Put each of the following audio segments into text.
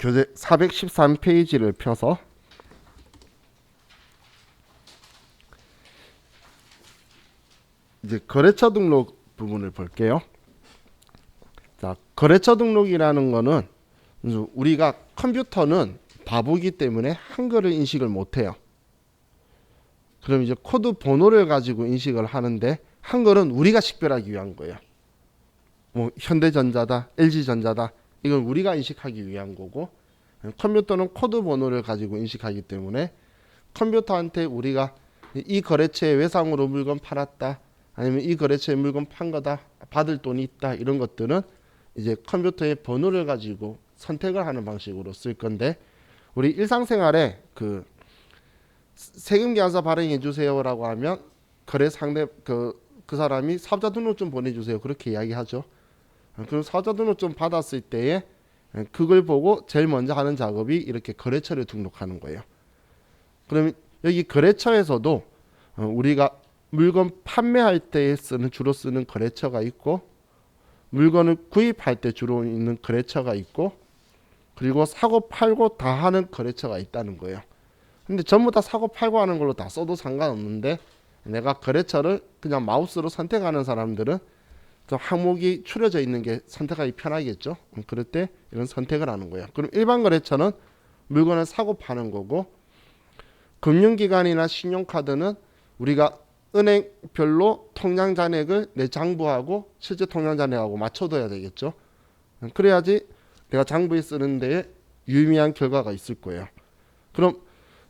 교재 413페이지를 펴서 이제 거래처 등록 부분을 볼게요. 자, 거래처 등록이라는 거는 우리가 컴퓨터는 바보기 때문에 한글을 인식을 못해요. 그럼 이제 코드 번호를 가지고 인식을 하는데 한글은 우리가 식별하기 위한 거예요. 뭐 현대전자다, LG전자다, 이건 우리가 인식하기 위한 거고, 컴퓨터는 코드 번호를 가지고 인식하기 때문에 컴퓨터한테 우리가 이 거래처에 외상으로 물건 팔았다, 아니면 이 거래처에 물건 판 거다, 받을 돈이 있다, 이런 것들은 이제 컴퓨터의 번호를 가지고 선택을 하는 방식으로 쓸 건데, 우리 일상생활에 그 세금 계산서 발행해 주세요라고 하면 거래 상대 그 사람이 사업자 등록증 보내주세요, 그렇게 이야기하죠. 그럼 사업자 등록증 받았을 때에 그걸 보고 제일 먼저 하는 작업이 이렇게 거래처를 등록하는 거예요. 그럼 여기 거래처에서도 우리가 물건 판매할 때 주로 쓰는 거래처가 있고, 물건을 구입할 때 주로 있는 거래처가 있고, 그리고 사고 팔고 다 하는 거래처가 있다는 거예요. 근데 전부 다 사고 팔고 하는 걸로 다 써도 상관없는데, 내가 거래처를 그냥 마우스로 선택하는 사람들은 또 항목이 추려져 있는 게 선택하기 편하겠죠. 그럴 때 이런 선택을 하는 거예요. 그럼 일반 거래처는 물건을 사고 파는 거고, 금융기관이나 신용카드는 우리가 은행별로 통장 잔액을 내 장부하고 실제 통장 잔액하고 맞춰둬야 되겠죠. 그래야지 내가 장부에 쓰는 데에 유의미한 결과가 있을 거예요. 그럼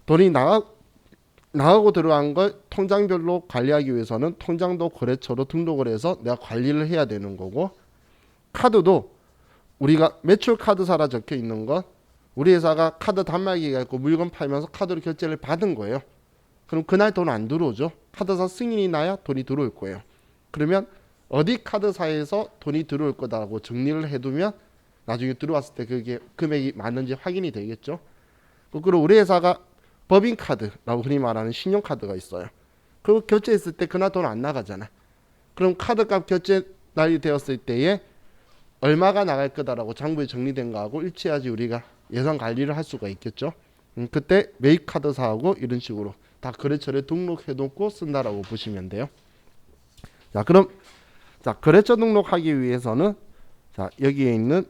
돈이 나가고 들어간 걸 통장별로 관리하기 위해서는 통장도 거래처로 등록을 해서 내가 관리를 해야 되는 거고, 카드도 우리가 매출 카드사라 적혀 있는 건 우리 회사가 카드 단말기가 있고 물건 팔면서 카드로 결제를 받은 거예요. 그럼 그날 돈 안 들어오죠. 카드사 승인이 나야 돈이 들어올 거예요. 그러면 어디 카드사에서 돈이 들어올 거다라고 정리를 해두면 나중에 들어왔을 때 그게 금액이 맞는지 확인이 되겠죠. 그리고 우리 회사가 법인카드라고 흔히 말하는 신용카드가 있어요. 그거 결제했을 때 그날 돈 안 나가잖아. 그럼 카드값 결제 날이 되었을 때에 얼마가 나갈 거다라고 장부에 정리된 거하고 일치해야지 우리가 예산 관리를 할 수가 있겠죠. 그때 매입카드사하고 이런 식으로 다 거래처에 등록해 놓고 쓴다라고 보시면 돼요. 자, 그럼 자, 거래처 등록하기 위해서는 자, 여기에 있는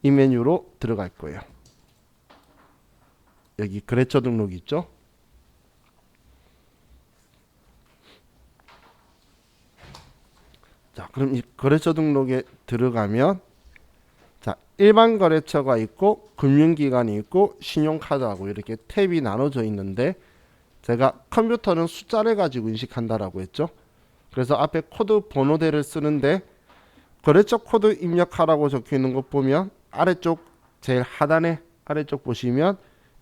이 메뉴로 들어갈 거예요. 여기 거래처 등록 있죠? 자, 그럼 이 거래처 등록에 들어가면 자, 일반 거래처가 있고 금융기관이 있고 신용카드하고 이렇게 탭이 나눠져 있는데, 제가 컴퓨터는 숫자를 가지고 인식한다라고 했죠. 그래서 앞에 코드 번호대를 쓰는데 거래처 코드 입력하라고 적혀 있는 거 보면 아래쪽 제일 하단에 아래쪽 보시면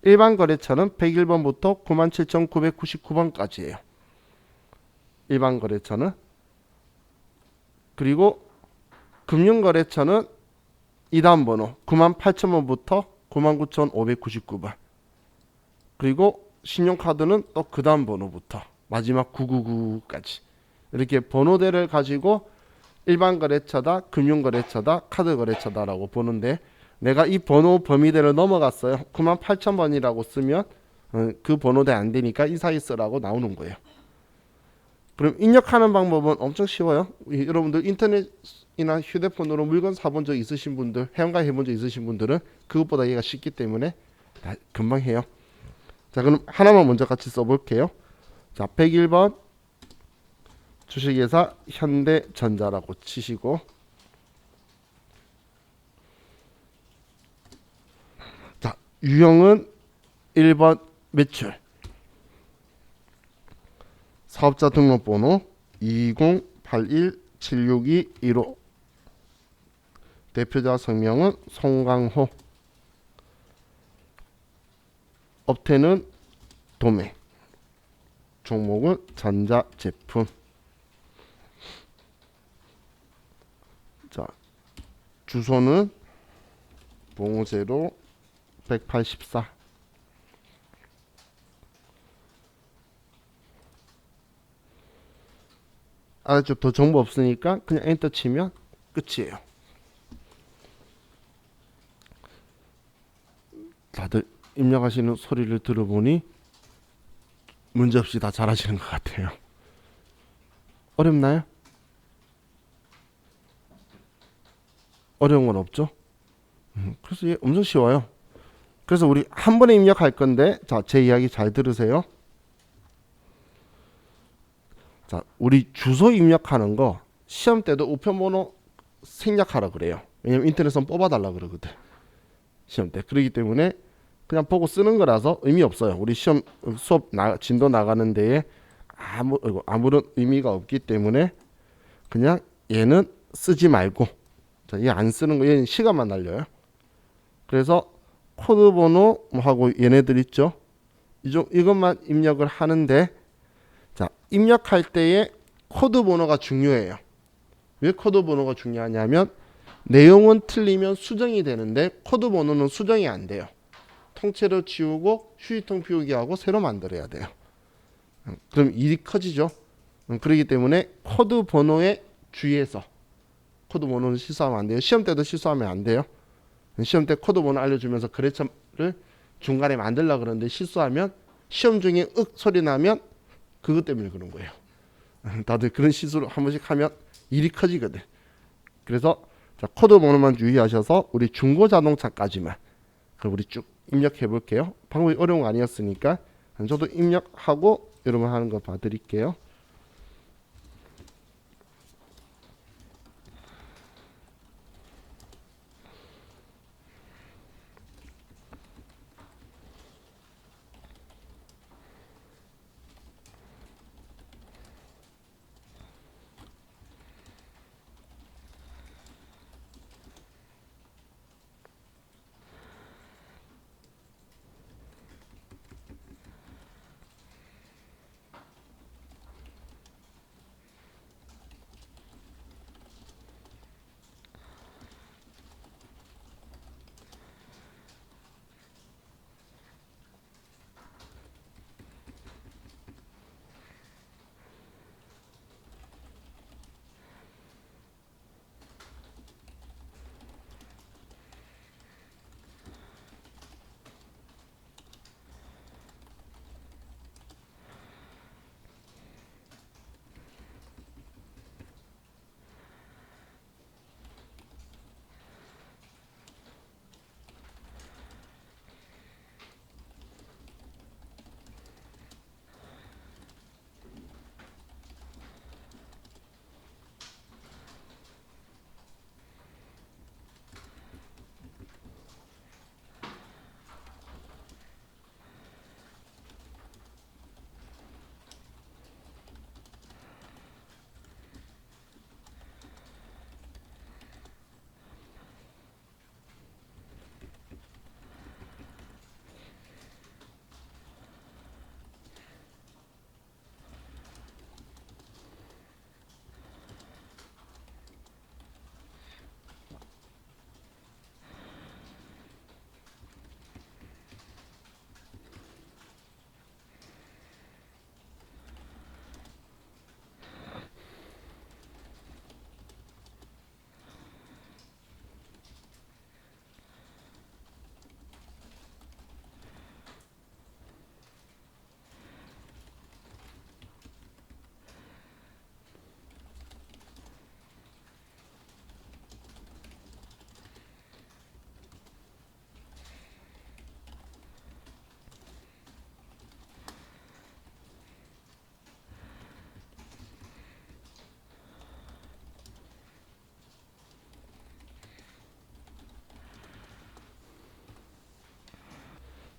일반 거래처는 101번부터 97,999번까지예요. 일반 거래처는. 그리고 금융거래처는 2단 번호 98,000번부터 99,599번. 그리고 신용카드는 또 그 다음 번호부터 마지막 999까지 이렇게 번호대를 가지고 일반 거래처다, 금융거래처다, 카드거래처다라고 보는데, 내가 이 번호 범위대를 넘어갔어요. 98,000번이라고 쓰면 그 번호대 안 되니까 이 사이 쓰라고 나오는 거예요. 그럼 입력하는 방법은 엄청 쉬워요. 여러분들 인터넷이나 휴대폰으로 물건 사본 적 있으신 분들, 회원가 해본 적 있으신 분들은 그것보다 얘가 쉽기 때문에 금방 해요. 자, 그럼 하나만 먼저 같이 써볼게요. 자, 101번 주식회사 현대전자라고 치시고, 자, 유형은 1번 매출, 사업자 등록번호 208176215, 대표자 성명은 송강호, 업태는 도매, 종목은 전자제품. 자, 주소는 봉오세로 184. 아래쪽 더 정보 없으니까 그냥 엔터 치면 끝이에요. 다들 입력하시는 소리를 들어보니 문제없이 다 잘하시는 것 같아요. 어렵나요? 어려운 건 없죠? 그래서 이게 엄청 쉬워요. 그래서 우리 한 번에 입력할 건데, 자, 제 이야기 잘 들으세요. 자, 우리 주소 입력하는 거 시험 때도 우편번호 생략하라 그래요. 왜냐면 인터넷선 뽑아달라 그러거든. 시험 때. 그렇기 때문에 그냥 보고 쓰는 거라서 의미 없어요. 우리 시험 수업 진도 나가는 데에 아무런 의미가 없기 때문에 그냥 얘는 쓰지 말고, 자, 얘 안 쓰는 거, 얘는 시간만 날려요. 그래서 코드 번호하고 얘네들 있죠. 이것만 입력을 하는데, 자, 입력할 때에 코드 번호가 중요해요. 왜 코드 번호가 중요하냐면 내용은 틀리면 수정이 되는데 코드 번호는 수정이 안 돼요. 통째로 지우고 휴지통 비우기하고 새로 만들어야 돼요. 그럼 일이 커지죠. 그렇기 때문에 코드 번호에 주의해서, 코드 번호는 실수하면 안 돼요. 시험 때도 실수하면 안 돼요. 시험 때 코드 번호 알려주면서 거래처를 중간에 만들려고 그러는데 실수하면 시험 중에 윽 소리 나면 그것 때문에 그런 거예요. 다들 그런 실수를 한 번씩 하면 일이 커지거든. 그래서 자, 코드 번호만 유의하셔서 우리 중고 자동차까지만 그럼 우리 쭉 입력해 볼게요. 방법이 어려운 거 아니었으니까 저도 입력하고 여러분 하는 거 봐드릴게요.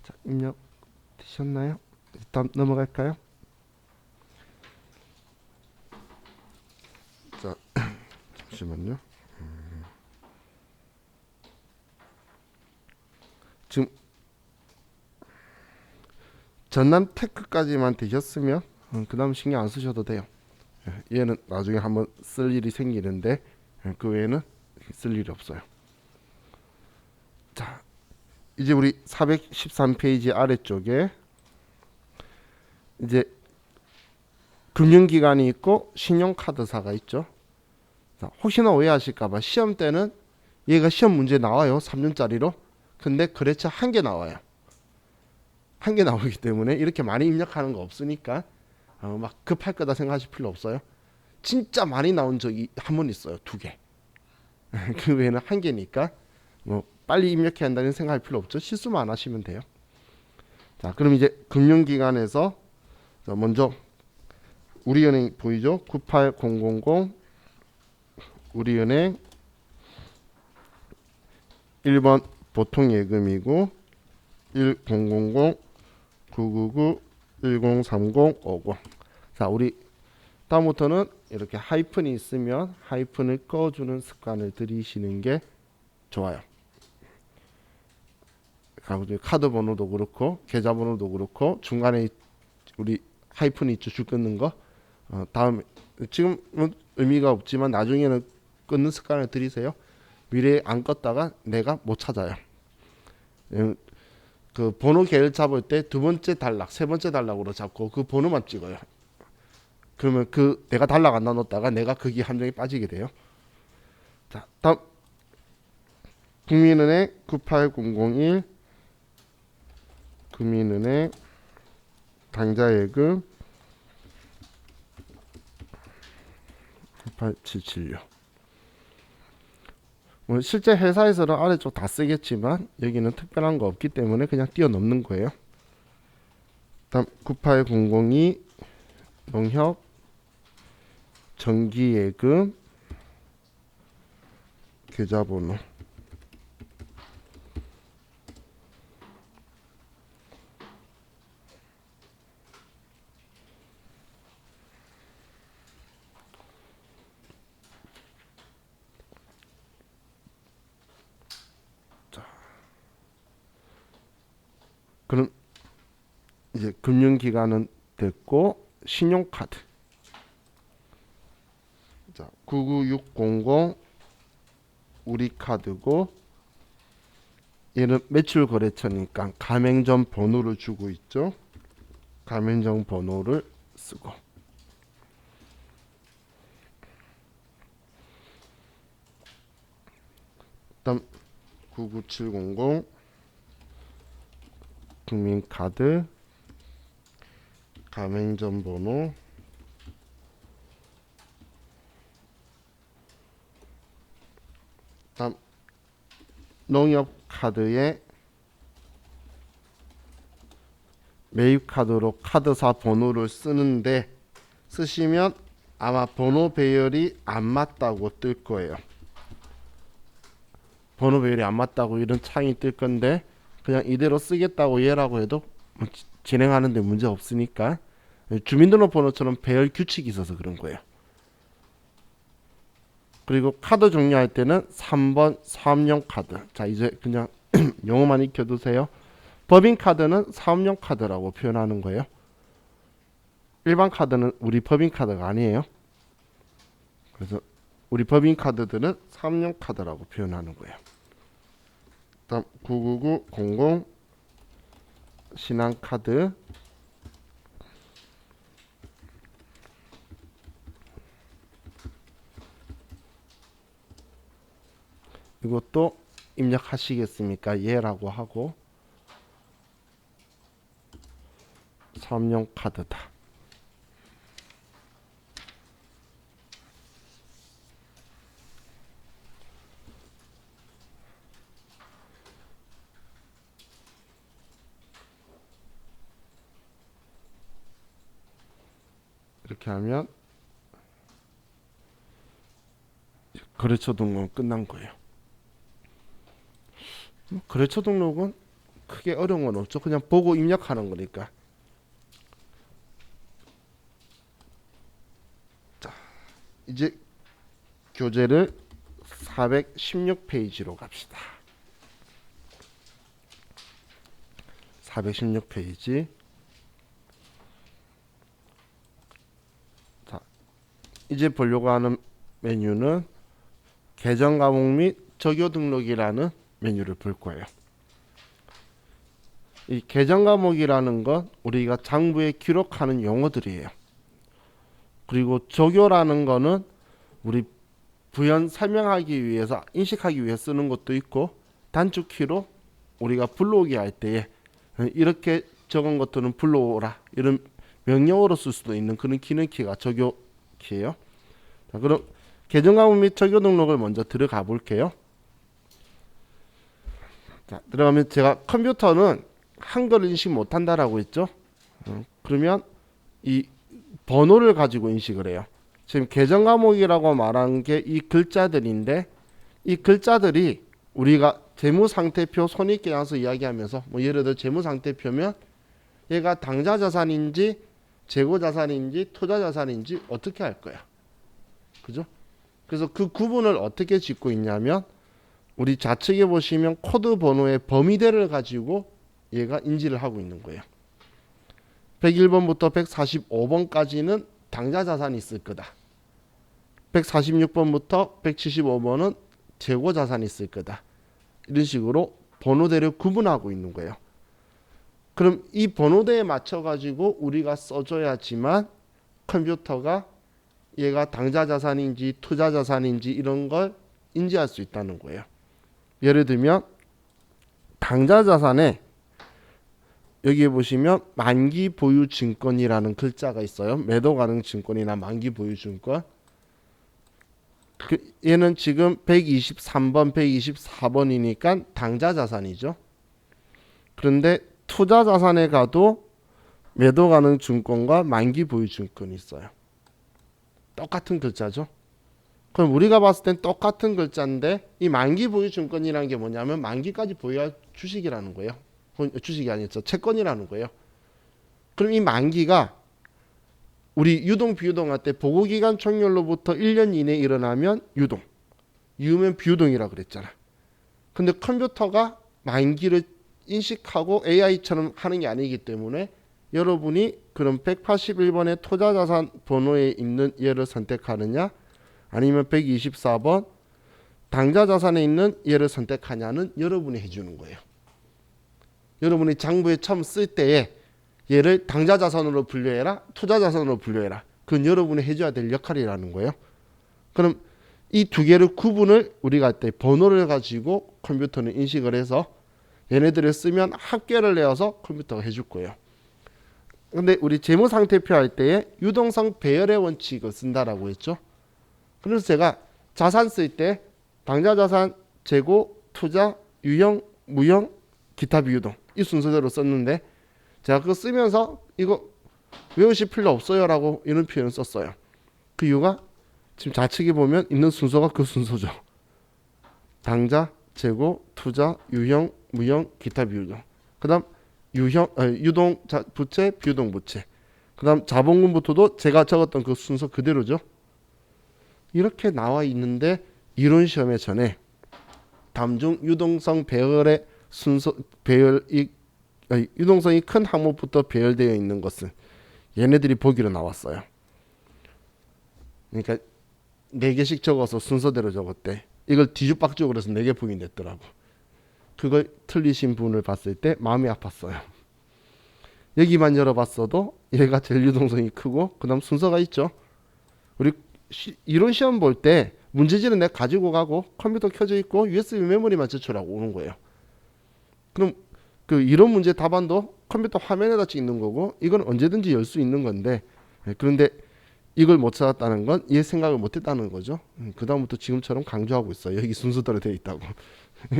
자, 입력 되셨나요? 다음 넘어갈까요? 자, 잠시만요. 지금 전남 테크까지만 되셨으면 그 다음 신경 안 쓰셔도 돼요. 얘는 나중에 한번 쓸 일이 생기는데 그 외에는 쓸 일이 없어요. 자, 이제 우리 413페이지 아래쪽에 이제 금융기관이 있고 신용카드사가 있죠. 자, 혹시나 오해하실까봐 시험 때는 얘가 시험 문제 나와요. 3년짜리로. 근데 거래처 한 개 나와요. 한 개 나오기 때문에 이렇게 많이 입력하는 거 없으니까 막 급할 거다 생각하실 필요 없어요. 진짜 많이 나온 적이 한 번 있어요. 2개. 그 외에는 한 개니까 뭐 빨리 입력해야 한다는 생각할 필요 없죠. 실수만 안 하시면 돼요. 자, 그럼 이제 금융기관에서 먼저 우리은행 보이죠? 98000 우리은행 1번 보통예금이고 1000 999 1030 50. 자, 우리 다음부터는 이렇게 하이픈이 있으면 하이픈을 꺼주는 습관을 들이시는 게 좋아요. 카드 번호도 그렇고 계좌 번호도 그렇고 중간에 우리 하이픈이 있죠. 줄 끊는 거. 다음에 지금은 의미가 없지만 나중에는 끊는 습관을 들이세요. 미래에 안 껐다가 내가 못 찾아요. 그 번호 계열 잡을 때 2번째 단락, 3번째 단락으로 잡고 그 번호만 찍어요. 그러면 그 내가 단락 안 나눴다가 내가 거기 함정에 빠지게 돼요. 자, 다음 국민은행 98001 국민은행 당좌예금 8776. 뭐 실제 회사에서는 아래쪽 다 쓰겠지만 여기는 특별한 거 없기 때문에 그냥 뛰어넘는 거예요. 다음 98002 농협 정기예금 계좌번호 그럼 이제 금융기관은 됐고 신용카드 자 99600 우리카드고 얘는 매출거래처니까 가맹점 번호를 주고 있죠. 가맹점 번호를 쓰고 다음 99700 국민카드 가맹점 번호 다음 농협카드에 매입카드로 카드사 번호를 쓰는데 쓰시면 아마 번호 배열이 안 맞다고 뜰 거예요. 번호 배열이 안 맞다고 이런 창이 뜰 건데 그냥 이대로 쓰겠다고 얘라고 해도 진행하는데 문제 없으니까 주민등록번호처럼 배열 규칙이 있어서 그런 거예요. 그리고 카드 종료할 때는 3번 사업용 카드. 자, 이제 그냥 용어만 익혀두세요. 법인카드는 사업용 카드라고 표현하는 거예요. 일반 카드는 우리 법인카드가 아니에요. 그래서 우리 법인카드들은 사업용 카드라고 표현하는 거예요. 다음 99900 신한카드 이것도 입력하시겠습니까? 예라고 하고 사업용 카드다. 이렇게 하면 거래처 등록은 끝난 거예요. 거래처 등록은 크게 어려운 건 없죠. 그냥 보고 입력하는 거니까. 자, 이제 교재를 416페이지로 갑시다. 416페이지. 자, 이제 보려고 하는 메뉴는 계정 과목 및 적요 등록이라는 메뉴를 볼 거예요. 이 계정 과목이라는 건 우리가 장부에 기록하는 용어들이에요. 그리고 적요라는 거는 우리 부연 설명하기 위해서 인식하기 위해 쓰는 것도 있고 단축키로 우리가 불러오기 할 때에 이렇게 적은 것들은 불러오라 이런 명령어로 쓸 수도 있는 그런 기능키가 적용키예요. 자, 그럼 계정 과목 및 적용 등록을 먼저 들어가 볼게요. 자, 들어가면 제가 컴퓨터는 한글을 인식 못한다라고 했죠. 그러면 이 번호를 가지고 인식을 해요. 지금 계정 과목이라고 말한 게 이 글자들인데 이 글자들이 우리가 재무상태표 손익계산서 이야기하면서 뭐 예를 들어 재무상태표면 얘가 당좌자산인지 재고자산인지 투자자산인지 어떻게 할 거야. 그죠? 그래서 그 구분을 어떻게 짓고 있냐면 우리 좌측에 보시면 코드 번호의 범위대를 가지고 얘가 인지를 하고 있는 거예요. 101번부터 145번까지는 당좌자산이 있을 거다. 146번부터 175번은 재고자산이 있을 거다. 이런 식으로 번호대를 구분하고 있는 거예요. 그럼 이 번호대에 맞춰 가지고 우리가 써줘야지만 컴퓨터가 얘가 당좌자산인지 투자자산인지 이런 걸 인지할 수 있다는 거예요. 예를 들면 당좌자산에 여기에 보시면 만기 보유 증권이라는 글자가 있어요. 매도 가능 증권이나 만기 보유 증권. 얘는 지금 123번, 124번이니까 당좌자산이죠. 그런데 투자자산에 가도 매도 가능 증권과 만기 보유 증권이 있어요. 똑같은 글자죠. 그럼 우리가 봤을 땐 똑같은 글자인데 이 만기 보유 증권이라는 게 뭐냐면 만기까지 보유할 주식이라는 거예요. 주식이 아니죠. 채권이라는 거예요. 그럼 이 만기가 우리 유동 비유동 할 때 보고기간 종료로부터 1년 이내에 일어나면 유동, 유면 비유동이라고 그랬잖아. 근데 컴퓨터가 만기를 인식하고 AI처럼 하는 게 아니기 때문에 여러분이 그럼 181번의 투자자산 번호에 있는 얘를 선택하느냐 아니면 124번 당좌자산에 있는 얘를 선택하냐는 여러분이 해주는 거예요. 여러분이 장부에 처음 쓸 때에 얘를 당좌자산으로 분류해라 투자자산으로 분류해라. 그건 여러분이 해줘야 될 역할이라는 거예요. 그럼 이 두 개를 구분을 우리가 할 때 번호를 가지고 컴퓨터는 인식을 해서 얘네들을 쓰면 합계를 내어서 컴퓨터가 해줄 거예요. 근데 우리 재무상태표 할 때에 유동성 배열의 원칙을 쓴다라고 했죠. 그래서 제가 자산 쓸 때 당좌자산, 재고, 투자, 유형, 무형, 기타 비유동 이 순서대로 썼는데 제가 그거 쓰면서 이거 외우실 필요 없어요 라고 이런 표현을 썼어요. 그 이유가 지금 좌측에 보면 있는 순서가 그 순서죠. 당좌, 재고, 투자, 유형, 무형, 기타 비유동. 그 다음 유동 부채, 비유동 부채. 그 다음 자본금부터도 제가 적었던 그 순서 그대로죠. 이렇게 나와 있는데 이론 시험에 전에 다음 중 유동성 배열의 순서 유동성이 큰 항목부터 배열되어 있는 것은 얘네들이 보기로 나왔어요. 그러니까 4개씩 적어서 순서대로 적었대. 이걸 뒤죽박죽으로 해서 4개 보기 냈더라고. 그걸 틀리신 분을 봤을 때 마음이 아팠어요. 여기만 열어봤어도 얘가 제일 유동성이 크고 그 다음 순서가 있죠. 우리 이론 시험 볼 때 문제지는 내가 가지고 가고 컴퓨터 켜져 있고 USB 메모리만 제출하고 오는 거예요. 그럼 그 이론 문제 답안도 컴퓨터 화면에다 찍는 거고 이건 언제든지 열 수 있는 건데 그런데 이걸 못 찾았다는 건 얘 생각을 못 했다는 거죠. 그 다음부터 지금처럼 강조하고 있어요. 여기 순서대로 되어 있다고.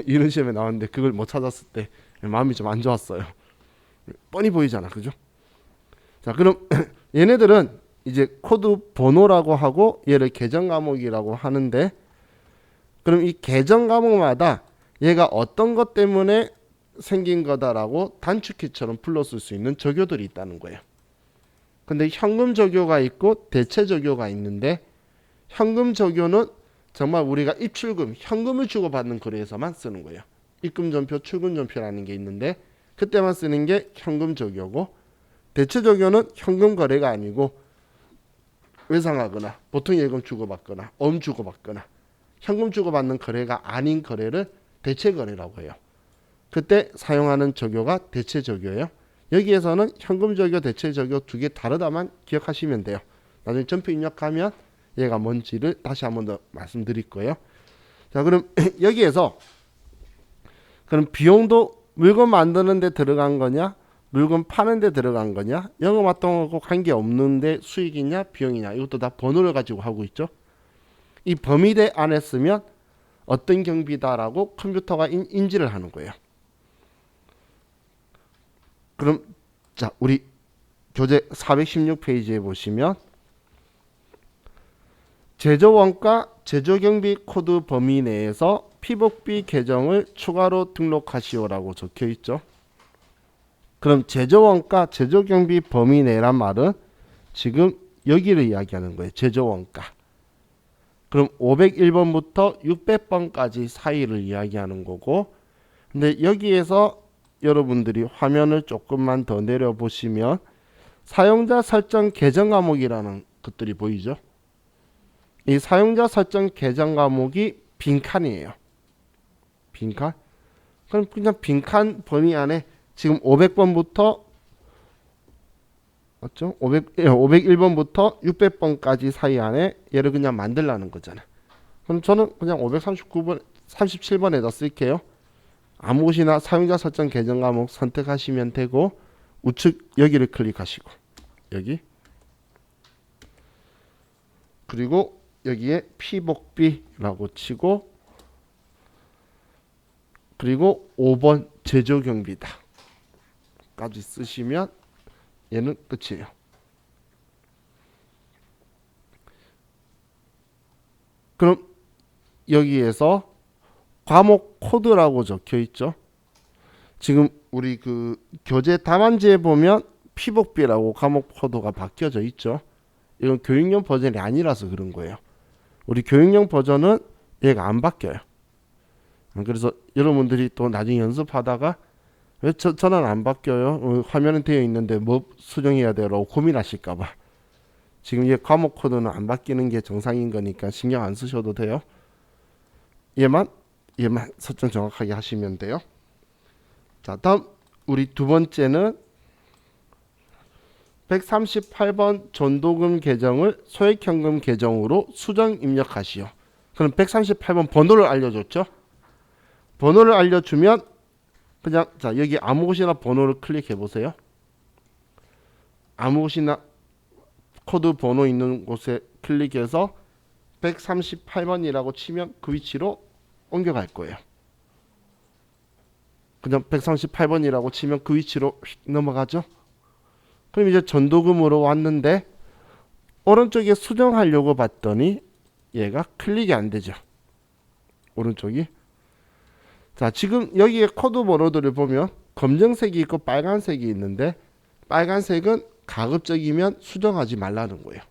이런 시험에 나왔는데 그걸 못 찾았을 때 마음이 좀 안 좋았어요. 뻔히 보이잖아. 그죠? 자, 그럼 얘네들은 이제 코드 번호라고 하고 얘를 계정 과목이라고 하는데 그럼 이 계정 과목마다 얘가 어떤 것 때문에 생긴 거다라고 단축키처럼 불렀을 수 있는 적요들이 있다는 거예요. 근데 현금 적요가 있고 대체 적요가 있는데 현금 적요는 정말 우리가 입출금, 현금을 주고받는 거래에서만 쓰는 거예요. 입금전표, 출금전표라는 게 있는데 그때만 쓰는 게 현금 적요고 대체 적요는 현금 거래가 아니고 외상하거나 보통 예금 주고받거나 어음 주고받거나 현금 주고받는 거래가 아닌 거래를 대체 거래라고 해요. 그때 사용하는 적요가 대체 적요예요. 여기에서는 현금 적요, 대체 적요 두 개 다르다만 기억하시면 돼요. 나중에 점표 입력하면 얘가 뭔지를 다시 한 번 더 말씀드릴 거예요. 자, 그럼 여기에서 그럼 비용도 물건 만드는 데 들어간 거냐 물건 파는 데 들어간 거냐, 영업활동하고 관계없는데 수익이냐 비용이냐, 이것도 다 번호를 가지고 하고 있죠. 이 범위대 안에 쓰면 어떤 경비다라고 컴퓨터가 인지를 하는 거예요. 그럼 자, 우리 교재 416페이지에 보시면 제조원가 제조경비 코드 범위 내에서 피복비 계정을 추가로 등록하시오라고 적혀 있죠. 그럼 제조원가 제조경비 범위 내란 말은 지금 여기를 이야기하는 거예요. 제조원가. 그럼 501번부터 600번까지 사이를 이야기하는 거고, 근데 여기에서 여러분들이 화면을 조금만 더 내려보시면 사용자 설정 계정 과목이라는 것들이 보이죠. 이 사용자 설정 계정 과목이 빈칸이에요. 빈칸? 그럼 그냥 빈칸 범위 안에 지금 500번부터 맞죠? 501번부터 600번까지 사이 안에 얘를 그냥 만들라는 거잖아. 그럼 저는 그냥 539번, 37번에다 쓸게요. 아무 곳이나 사용자 설정 계정 과목 선택하시면 되고, 우측 여기를 클릭하시고, 여기. 그리고 여기에 피복비라고 치고, 그리고 5번 제조경비다 까지 쓰시면 얘는 끝이에요. 그럼 여기에서 과목 코드라고 적혀 있죠. 지금 우리 그 교재 답안지에 보면 피복비라고 과목 코드가 바뀌어져 있죠. 이건 교육용 버전이 아니라서 그런 거예요. 우리 교육용 버전은 얘가 안 바뀌어요. 그래서 여러분들이 또 나중에 연습하다가 왜 저는 안 바뀌어요? 화면은 되어 있는데 뭐 수정해야 돼라고 고민하실까봐. 지금 얘 과목 코드는 안 바뀌는 게 정상인 거니까 신경 안 쓰셔도 돼요. 얘만 설정 정확하게 하시면 돼요. 자, 다음 우리 두 번째는 138번 전도금 계정을 소액현금 계정으로 수정 입력하시오. 그럼 138번 번호를 알려줬죠. 번호를 알려주면 그냥 자, 여기 아무 곳이나 번호를 클릭해 보세요. 아무 곳이나 코드 번호 있는 곳에 클릭해서 138번이라고 치면 그 위치로 옮겨갈 거예요. 그냥 138번이라고 치면 그 위치로 넘어가죠. 그럼 이제 전도금으로 왔는데 오른쪽에 수정하려고 봤더니 얘가 클릭이 안 되죠. 오른쪽이. 자, 지금 여기에 코드 번호들을 보면 검정색이 있고 빨간색이 있는데, 빨간색은 가급적이면 수정하지 말라는 거예요.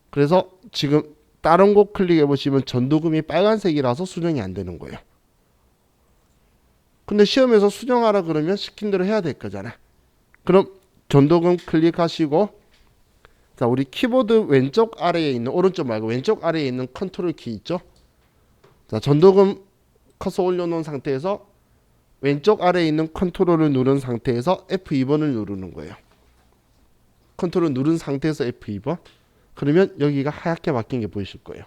그래서 지금 다른 곳 클릭해 보시면 전도금이 빨간색이라서 수정이 안 되는 거예요. 근데 시험에서 수정하라 그러면 시킨 대로 해야 될 거잖아. 그럼 전도금 클릭하시고, 자, 우리 키보드 왼쪽 아래에 있는, 오른쪽 말고 왼쪽 아래에 있는 컨트롤 키 있죠. 자, 전도금 커서 올려놓은 상태에서 왼쪽 아래에 있는 컨트롤을 누른 상태에서 F2번을 누르는 거예요. 컨트롤 누른 상태에서 F2번. 그러면 여기가 하얗게 바뀐 게 보이실 거예요.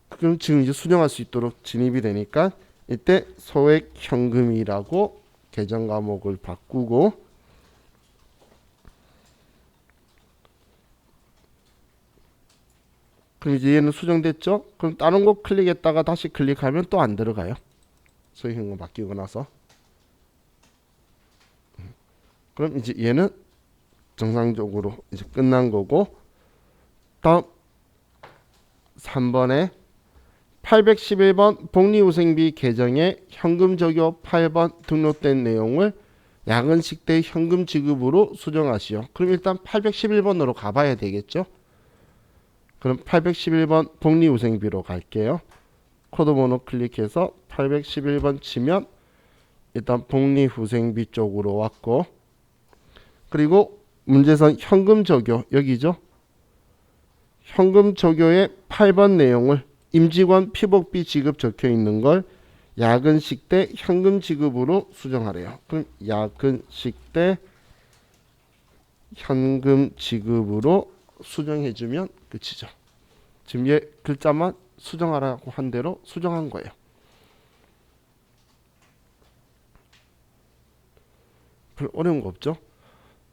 그럼 지금 이제 수정할 수 있도록 진입이 되니까 이때 소액 현금이라고 계정 과목을 바꾸고, 그럼 이제 얘는 수정됐죠? 그럼 다른 곳 클릭했다가 다시 클릭하면 또 안 들어가요. 소액 현금 바뀌고 나서. 그럼 이제 얘는 정상적으로 이제 끝난 거고, 다음 3번에 811번 복리후생비 계정에 현금 적용 8번 등록된 내용을 야근식 때 현금 지급으로 수정하시오. 그럼 일단 811번으로 가봐야 되겠죠. 그럼 811번 복리후생비로 갈게요. 코드 번호 클릭해서 811번 치면 일단 복리후생비 쪽으로 왔고, 그리고 문제선 현금 적용 여기죠. 현금 적용의 8번 내용을 임직원 피복비 지급 적혀 있는 걸 야근식 때 현금 지급으로 수정하래요. 그럼 야근식 때 현금 지급으로 수정해주면 끝이죠. 지금 얘 글자만 수정하라고 한 대로 수정한 거예요. 별 어려운 거 없죠?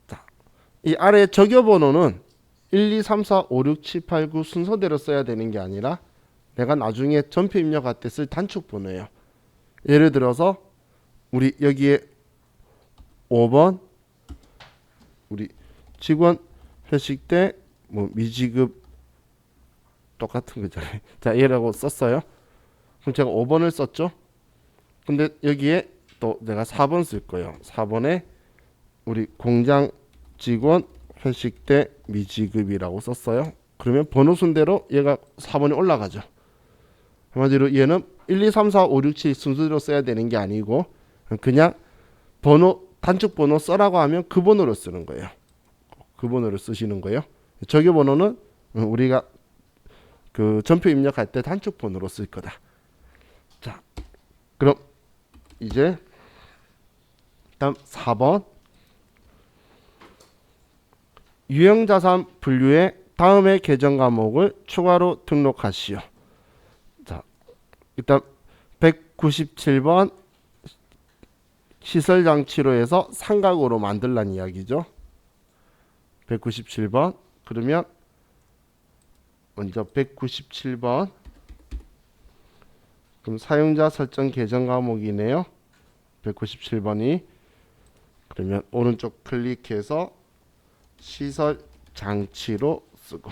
자, 이 아래 적여번호는 1, 2, 3, 4, 5, 6, 7, 8, 9 순서대로 써야 되는 게 아니라 내가 나중에 전표 입력할 때 쓸 단축 번호예요. 예를 들어서 우리 여기에 5번 우리 직원 회식 때 뭐 미지급 똑같은 거잖아요. 자, 얘라고 썼어요. 그럼 제가 5번을 썼죠. 근데 여기에 또 내가 4번 쓸 거예요. 4번에 우리 공장 직원 회식 때 미지급이라고 썼어요. 그러면 번호 순대로 얘가 4번이 올라가죠. 한마디로 얘는 1, 2, 3, 4, 5, 6, 7 순서대로 써야 되는 게 아니고 그냥 번호 단축 번호 써라고 하면 그 번호로 쓰는 거예요. 그 번호를 쓰시는 거예요. 적요 번호는 우리가 그 전표 입력할 때 단축 번호로 쓸 거다. 자, 그럼 이제 다음 4번 유형자산 분류에 다음의 계정 과목을 추가로 등록하시오. 자, 일단 197번 시설장치로 해서 삼각으로 만들란 이야기죠. 197번 그러면 먼저 197번 그럼 사용자 설정 계정 과목이네요. 197번이 그러면 오른쪽 클릭해서 시설 장치로 쓰고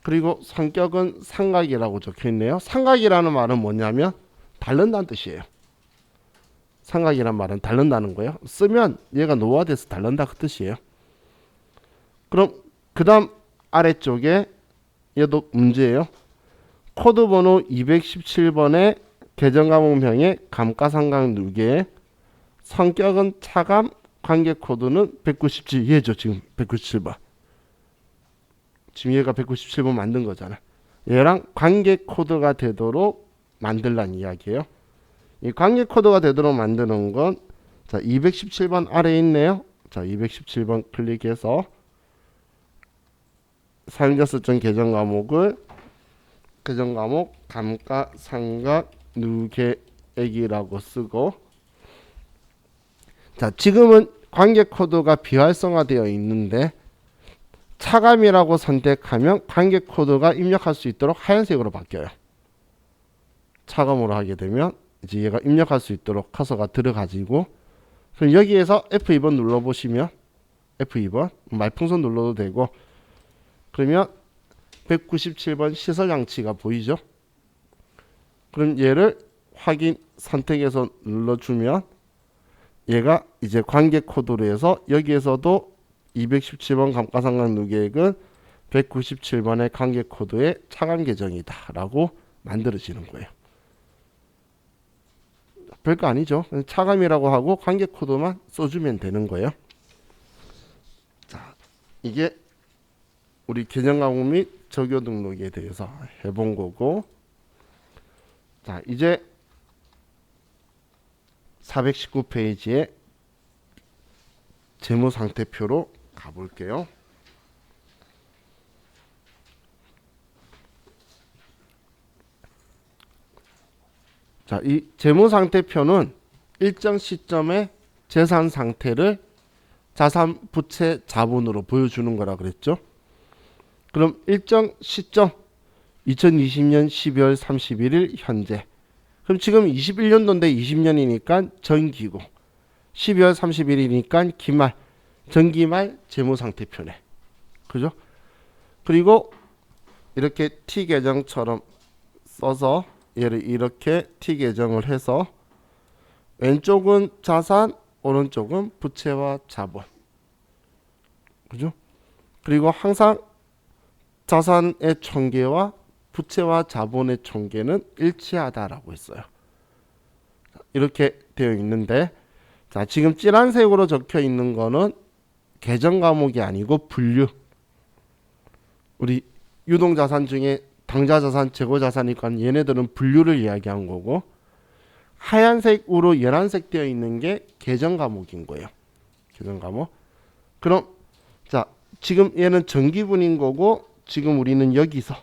그리고 성격은 삼각이라고 적혀 있네요. 삼각이라는 말은 뭐냐면 닳는다는 뜻이에요. 삼각이란 말은 닳는다는 거예요. 쓰면 얘가 노화돼서 닳는다 그 뜻이에요. 그럼 그 다음 아래쪽에 얘도 문제예요. 코드 번호 217번의 계정 과목명의 감가상각 누계 성격은 차감 관계 코드는 197 얘죠. 지금 197번 지금 얘가 197번 만든 거잖아. 얘랑 관계 코드가 되도록 만들란 이야기예요. 이 관계 코드가 되도록 만드는 건 자 217번 아래에 있네요. 자 217번 클릭해서 사용자 설정 계정 과목을 계정 과목 감가상각 누계액이라고 쓰고 자 지금은 관계 코드가 비활성화되어 있는데 차감이라고 선택하면 관계 코드가 입력할 수 있도록 하얀색으로 바뀌어요. 차감으로 하게 되면 이제 얘가 입력할 수 있도록 커서가 들어가지고 그럼 여기에서 F2번 눌러보시면 F2번 말풍선 눌러도 되고 그러면 197번 시설장치가 보이죠? 그럼 얘를 확인 선택해서 눌러주면 얘가 이제 관계 코드로 해서 여기에서도 217번 감가상각 누계액은 197번의 관계 코드의 차감 계정이다 라고 만들어지는 거예요. 별거 아니죠. 차감이라고 하고 관계 코드만 써주면 되는 거예요. 자, 이게 우리 계정 과목 및 적요 등록에 대해서 해본 거고 자 이제 419페이지에 재무상태표로 가볼게요. 자, 이 재무상태표는 일정 시점의 재산 상태를 자산, 부채, 자본으로 보여주는 거라 그랬죠. 그럼 일정 시점 2020년 12월 31일 현재 그럼 지금 21년도인데 20년이니까 전기고 12월 31일이니까 기말 전기말 재무상태표네. 그죠? 그리고 이렇게 T계정처럼 써서 얘를 이렇게 T계정을 해서 왼쪽은 자산 오른쪽은 부채와 자본 그죠? 그리고 항상 자산의 총계와 부채와 자본의 총계는 일치하다라고 했어요. 이렇게 되어 있는데 자 지금 진한색으로 적혀 있는 거는 계정 과목이 아니고 분류 우리 유동자산 중에 당좌자산, 재고자산이니까 얘네들은 분류를 이야기한 거고 하얀색으로 연한색 되어 있는 게 계정 과목인 거예요. 계정 과목. 그럼 자 지금 얘는 정기분인 거고 지금 우리는 여기서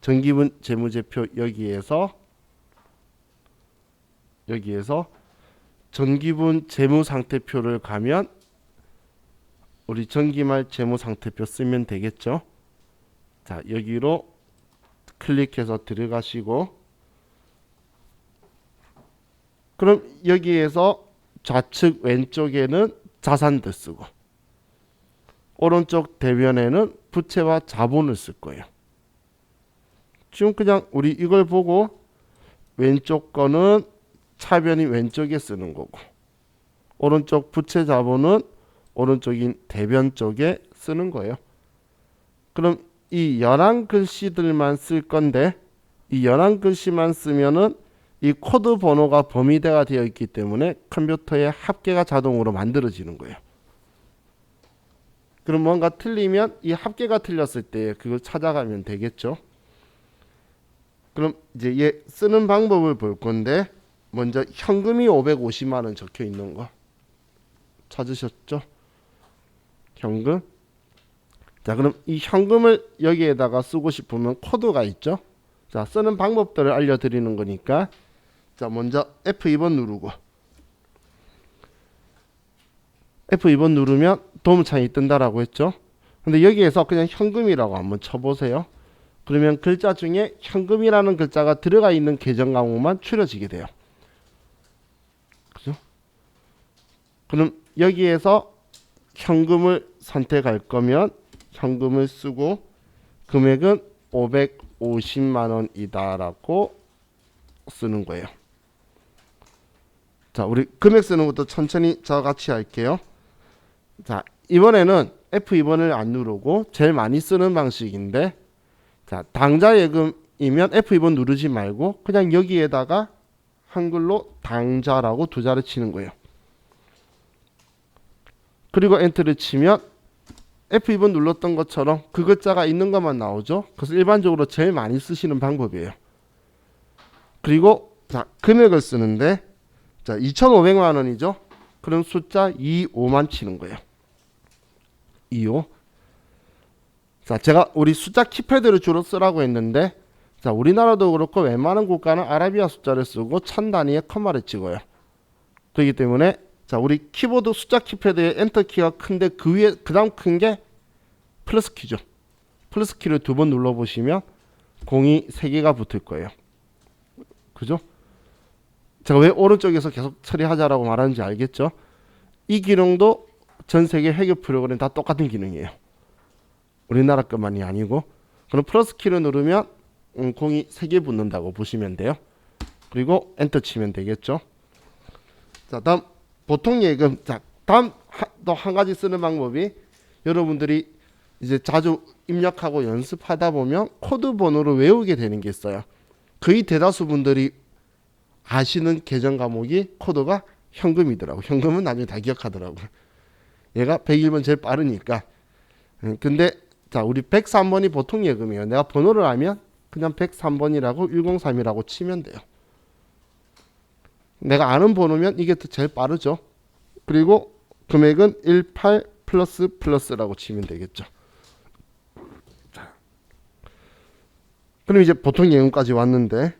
정기분 재무제표 여기에서 전기분 재무상태표를 가면 우리 전기말 재무상태표 쓰면 되겠죠. 자, 여기로 클릭해서 들어가시고, 그럼 여기에서 좌측 왼쪽에는 자산들 쓰고 오른쪽 대변에는 부채와 자본을 쓸 거예요. 지금 그냥 우리 이걸 보고 왼쪽 거는 차변이 왼쪽에 쓰는 거고 오른쪽 부채 자본은 오른쪽인 대변 쪽에 쓰는 거예요. 그럼 이 연한 글씨들만 쓸 건데 이 연한 글씨만 쓰면은 이 코드 번호가 범위대가 되어 있기 때문에 컴퓨터에 합계가 자동으로 만들어지는 거예요. 그럼 뭔가 틀리면 이 합계가 틀렸을 때 그걸 찾아가면 되겠죠. 그럼 이제 얘 쓰는 방법을 볼 건데 먼저 현금이 550만 원 적혀 있는 거 찾으셨죠? 현금. 자, 그럼 이 현금을 여기에다가 쓰고 싶으면 코드가 있죠. 자, 쓰는 방법들을 알려드리는 거니까 자, 먼저 F2번 누르고 F2번 누르면 도움창이 뜬다라고 했죠. 근데 여기에서 그냥 현금이라고 한번 쳐보세요. 그러면 글자 중에 현금이라는 글자가 들어가 있는 계정 과목만 추려지게 돼요. 그죠? 그럼 여기에서 현금을 선택할 거면 현금을 쓰고 금액은 550만 원이다라고 쓰는 거예요. 자, 우리 금액 쓰는 것도 천천히 저와 같이 할게요. 자, 이번에는 F2번을 안 누르고 제일 많이 쓰는 방식인데, 자, 당좌 예금이면 F2번 누르지 말고 그냥 여기에다가 한글로 당좌라고 두 자를 치는 거예요. 그리고 엔터를 치면 F2번 눌렀던 것처럼 그 글자가 있는 것만 나오죠. 그래서 일반적으로 제일 많이 쓰시는 방법이에요. 그리고 자, 금액을 쓰는데 자, 2,500만 원이죠. 그럼 숫자 25만 치는 거예요. 25. 자, 제가 우리 숫자 키패드를 주로 쓰라고 했는데, 자, 우리나라도 그렇고 웬만한 국가는 아라비아 숫자를 쓰고 1000 단위의 컴마를 찍어요. 그렇기 때문에 자, 우리 키보드 숫자 키패드의 엔터 키가 큰데 그 위에 그다음 큰 게 플러스 키죠. 플러스 키를 2번 눌러 보시면 공이 3개가 붙을 거예요. 그죠? 제가 왜 오른쪽에서 계속 처리하자라고 말하는지 알겠죠? 이 기능도 전 세계 회계 프로그램 다 똑같은 기능이에요. 우리나라 것만이 아니고. 그럼 플러스 키를 누르면 공이 3개 붙는다고 보시면 돼요. 그리고 엔터 치면 되겠죠. 자, 다음 보통 예금. 자, 다음 또 한 가지 쓰는 방법이 여러분들이 이제 자주 입력하고 연습하다 보면 코드 번호를 외우게 되는 게 있어요. 거의 대다수 분들이 아시는 계정 과목이 코드가 현금이더라고. 현금은 나중에 다 기억하더라고요. 얘가 101번 제일 빠르니까. 근데 자, 우리 103번이 보통 예금이에요. 내가 번호를 알면 그냥 103번이라고 103이라고 치면 돼요. 내가 아는 번호면 이게 제일 빠르죠. 그리고 금액은 18 플러스라고 치면 되겠죠. 자, 그럼 이제 보통 예금까지 왔는데,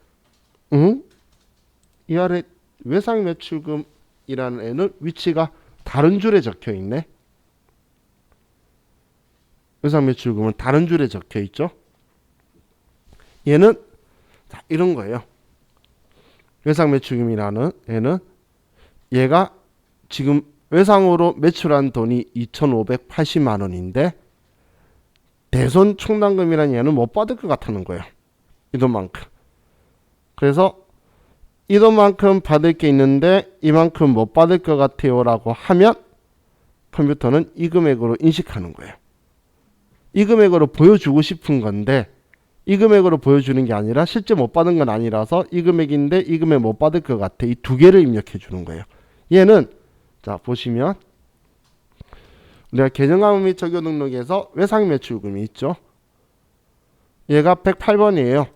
이 아래 외상 매출금이라는 애는 위치가 다른 줄에 적혀 있네. 외상 매출금은 다른 줄에 적혀 있죠. 얘는 자, 이런 거예요. 외상 매출금이라는 애는 얘가 지금 외상으로 매출한 돈이 2,580만 원인데 대손 충당금이라는 얘는 못 받을 것 같다는 거예요. 이 돈만큼. 그래서 이 돈만큼 받을 게 있는데 이만큼 못 받을 것 같아요 라고 하면 컴퓨터는 이 금액으로 인식하는 거예요. 이 금액으로 보여주고 싶은 건데 이 금액으로 보여주는 게 아니라 실제 못 받은 건 아니라서 이 금액인데 이 금액 못 받을 것 같아. 이 두 개를 입력해 주는 거예요. 얘는 자, 보시면 내가 계정과목 및 적용 등록에서 외상 매출금이 있죠. 얘가 108번이에요.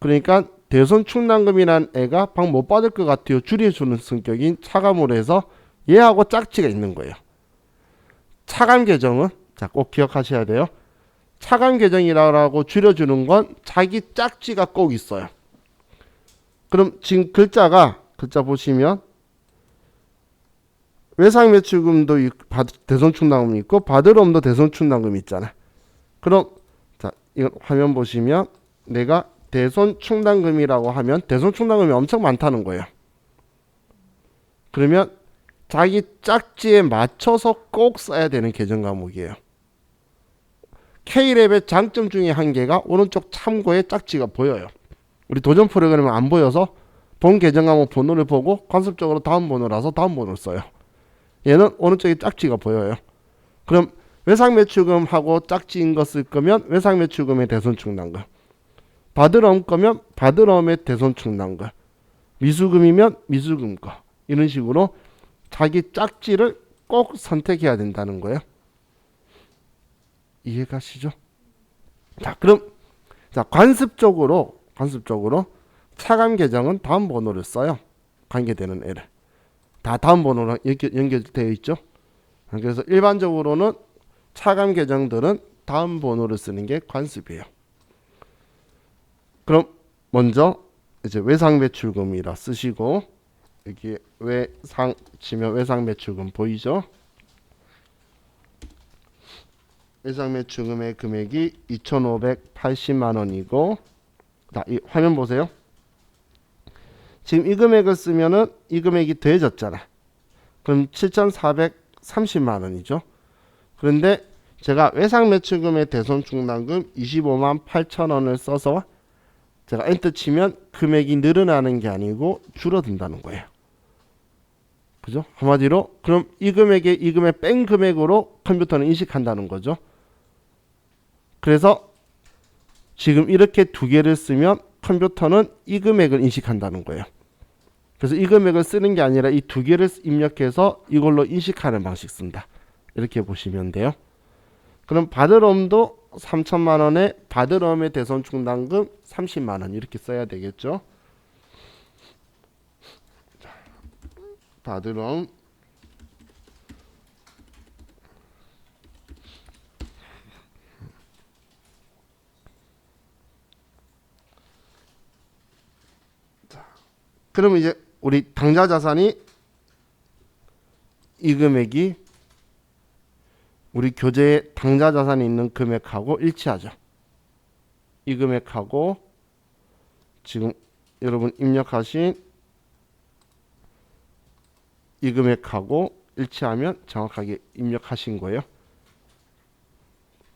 그러니까 대손 충당금이란 애가 방 못 받을 것 같아요. 줄여주는 성격인 차감으로 해서 얘하고 짝지가 있는 거예요. 차감 계정은 자, 꼭 기억하셔야 돼요. 차감 계정이라고 줄여주는 건 자기 짝지가 꼭 있어요. 그럼 지금 글자 보시면 외상 매출금도 대손 충당금이 있고 받을 엄도 대손 충당금이 있잖아. 그럼 자, 이건 화면 보시면 내가 대손 충당금이라고 하면 대손 충당금이 엄청 많다는 거예요. 그러면 자기 짝지에 맞춰서 꼭 써야 되는 계정 과목이에요. K랩의 장점 중에 한 개가 오른쪽 참고에 짝지가 보여요. 우리 도전 프로그램은 안 보여서 본 계정 과목 번호를 보고 관습적으로 다음 번호라서 다음 번호를 써요. 얘는 오른쪽에 짝지가 보여요. 그럼 외상 매출금하고 짝지인 거 쓸 거면 외상 매출금의 대손 충당금, 받을 엄 거면 받을 엄의 대손 충당금, 미수금이면 미수금 거, 이런 식으로 자기 짝지를 꼭 선택해야 된다는 거예요. 이해가시죠? 자, 그럼 자, 관습적으로 차감 계정은 다음 번호를 써요. 관계되는 애를 다 다음 번호랑 연결되어 있죠. 그래서 일반적으로는 차감 계정들은 다음 번호를 쓰는 게 관습이에요. 그럼 먼저 이제 외상 매출금이라 쓰시고, 여기 외상 치면 외상 매출금 보이죠? 외상 매출금의 금액이 2,580만 원이고, 자, 이 화면 보세요. 지금 이 금액을 쓰면은 이 금액이 더해졌잖아. 그럼 7,430만 원이죠. 그런데 제가 외상 매출금의 대손 충당금 25만 8천 원을 써서 제가 엔터 치면 금액이 늘어나는 게 아니고 줄어든다는 거예요. 그죠? 한마디로 그럼 이 금액에 이 금액 뺀 금액으로 컴퓨터는 인식한다는 거죠. 그래서 지금 이렇게 두 개를 쓰면 컴퓨터는 이 금액을 인식한다는 거예요. 그래서 이 금액을 쓰는 게 아니라 이 두 개를 입력해서 이걸로 인식하는 방식 쓴다. 이렇게 보시면 돼요. 그럼 받을 엄도 3천만 원에 받을 엄의 대손 충당금 30만 원 이렇게 써야 되겠죠. 받을 엄 그러면 이제 우리 당좌 자산이 이 금액이 우리 교재에 당좌 자산이 있는 금액하고 일치하죠. 이 금액하고 지금 여러분 입력하신 이 금액하고 일치하면 정확하게 입력하신 거예요.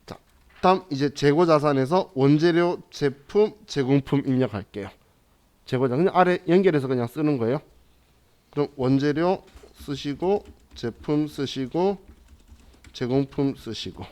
자, 다음 이제 재고 자산에서 원재료, 제품, 제공품 입력할게요. 재고 자산 그냥 아래 연결해서 그냥 쓰는 거예요. 그럼 원재료 쓰시고 제품 쓰시고 제공품 쓰시고,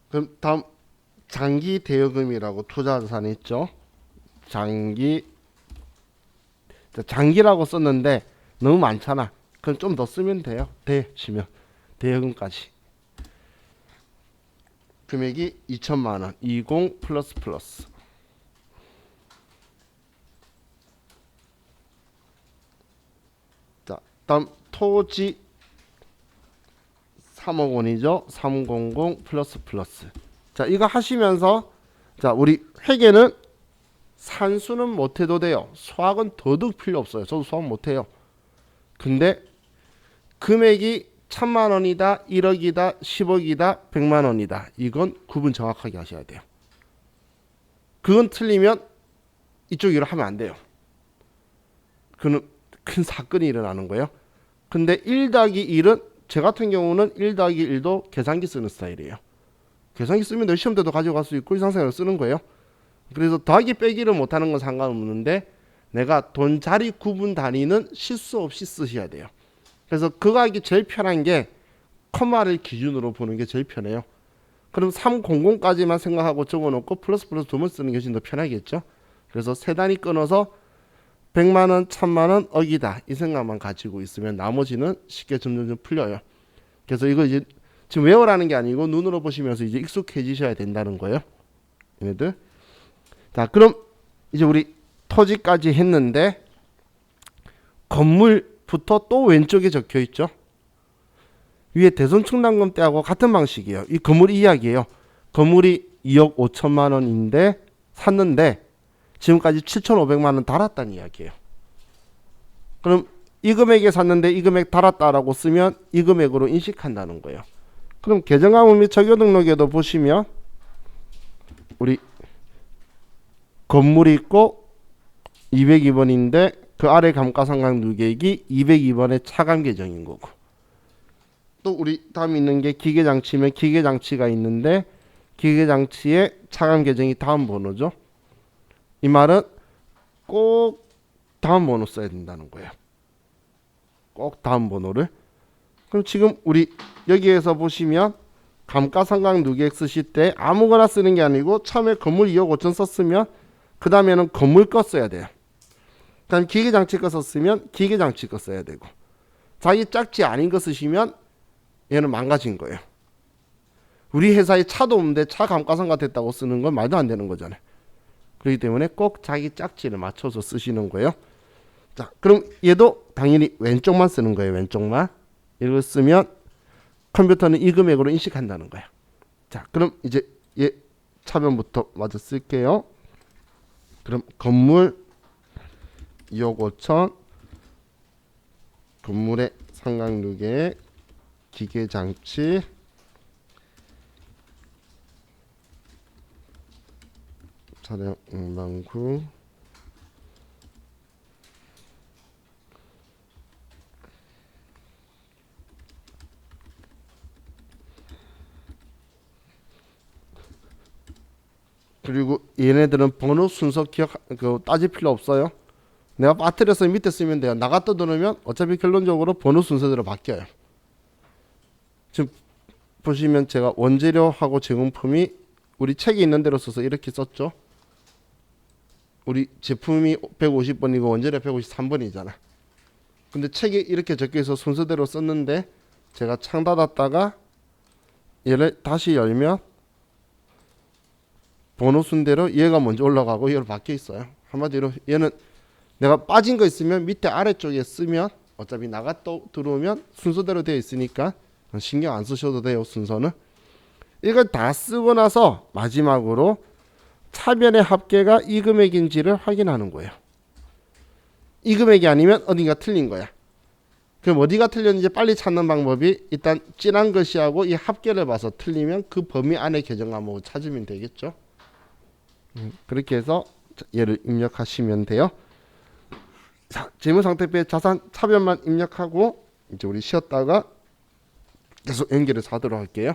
그럼 다음 장기 대여금이라고 투자 자산이 있죠. 장기라고 썼는데 너무 많잖아. 그럼 좀 더 쓰면 돼요. 치면 대여금까지 금액이 2천만 원 20 플러스 자, 다음 토지 3억 원이죠. 300 플러스. 자, 이거 하시면서 자, 우리 회계는 산수는 못해도 돼요. 수학은 더더욱 필요 없어요. 저도 수학 못해요. 근데 금액이 1,000만 원이다, 1억이다, 10억이다, 100만 원이다. 이건 구분 정확하게 하셔야 돼요. 그건 틀리면 이쪽 일을 하면 안 돼요. 그는 큰 사건이 일어나는 거예요. 근데 1 더하기 1은 제 같은 경우는 1 더하기 1도 계산기 쓰는 스타일이에요. 계산기 쓰면 내 시험 때도 가져갈 수 있고 일상생활을 쓰는 거예요. 그래서 더하기 빼기를 못하는 건 상관없는데 내가 돈 자리 구분 단위는 실수 없이 쓰셔야 돼요. 그래서 그거 하기 제일 편한 게 컴마를 기준으로 보는 게 제일 편해요. 그럼 300까지만 생각하고 적어놓고 플러스 두 번 쓰는 게 훨씬 더 편하겠죠. 그래서 세 단위 끊어서 100만 원, 1000만 원, 억이다. 이 생각만 가지고 있으면 나머지는 쉽게 점점 풀려요. 그래서 이거 이제 지금 외우라는 게 아니고 눈으로 보시면서 이제 익숙해지셔야 된다는 거예요. 얘네들. 자, 그럼 이제 우리 토지까지 했는데 건물부터 또 왼쪽에 적혀 있죠. 위에 대손 충당금 때하고 같은 방식이에요. 이 건물 이야기예요. 건물이 2억 5천만 원인데 샀는데 지금까지 7,500만 원 달았다는 이야기예요. 그럼 이 금액에 샀는데 이 금액 달았다라고 쓰면 이 금액으로 인식한다는 거예요. 그럼 계정가물 및 적용 등록에도 보시면 우리 건물이 있고 202번인데 그 아래 감가상각 누계액이 202번의 차감 계정인 거고, 또 우리 다음 있는 게 기계장치면 기계장치가 있는데 기계장치의 차감 계정이 다음 번호죠. 이 말은 꼭 다음 번호 써야 된다는 거예요. 꼭 다음 번호를. 그럼 지금 우리 여기에서 보시면 감가상각 누계액 쓰실 때 아무거나 쓰는 게 아니고 처음에 건물 2억 5천 썼으면 그 다음에는 건물 거 써야 돼요. 그다음 기계장치 거 썼으면 기계장치 거 써야 되고, 자기 짝지 아닌 거 쓰시면 얘는 망가진 거예요. 우리 회사에 차도 없는데 차 감가상각 됐다고 쓰는 건 말도 안 되는 거잖아요. 그렇기 때문에 꼭 자기 짝지를 맞춰서 쓰시는 거예요. 자, 그럼 얘도 당연히 왼쪽만 쓰는 거예요. 왼쪽만. 이걸 쓰면 컴퓨터는 이 금액으로 인식한다는 거야. 자, 그럼 이제 얘 차변부터 마저 쓸게요. 그럼 건물 2억 5천, 건물의 상각누계, 기계장치, 차량 운반구, 그리고 얘네들은 번호 순서 따질 필요 없어요. 내가 빠뜨려서 밑에 쓰면 돼요. 나갔다 들어오면 어차피 결론적으로 번호 순서대로 바뀌어요. 지금 보시면 제가 원재료하고 제공품이 우리 책에 있는 대로 써서 이렇게 썼죠. 우리 제품이 150번이고 원재료 153번이잖아. 근데 책에 이렇게 적혀서 순서대로 썼는데 제가 창 닫았다가 얘를 다시 열면 번호 순대로 얘가 먼저 올라가고 얘로 바뀌어 있어요. 한마디로 얘는 내가 빠진 거 있으면 밑에 아래쪽에 쓰면 어차피 나갔다 들어오면 순서대로 되어 있으니까 신경 안 쓰셔도 돼요. 순서는 이걸 다 쓰고 나서 마지막으로 차변의 합계가 이 금액인지를 확인하는 거예요. 이 금액이 아니면 어딘가 틀린 거야. 그럼 어디가 틀렸는지 빨리 찾는 방법이 일단 진한 글씨하고 이 합계를 봐서 틀리면 그 범위 안에 계정 과목을 찾으면 되겠죠. 그렇게 해서 얘를 입력하시면 돼요. 자, 재무상태표에 자산 차변만 입력하고 이제 우리 쉬었다가 계속 연결해서 하도록 할게요.